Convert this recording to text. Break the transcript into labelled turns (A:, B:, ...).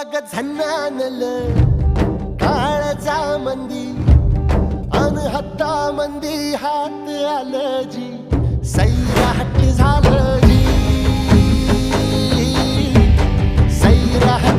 A: अग झन्नानल काळजा मंदी अन हत्ता मंदी हात आलं जी सैराट झालं जी सैराट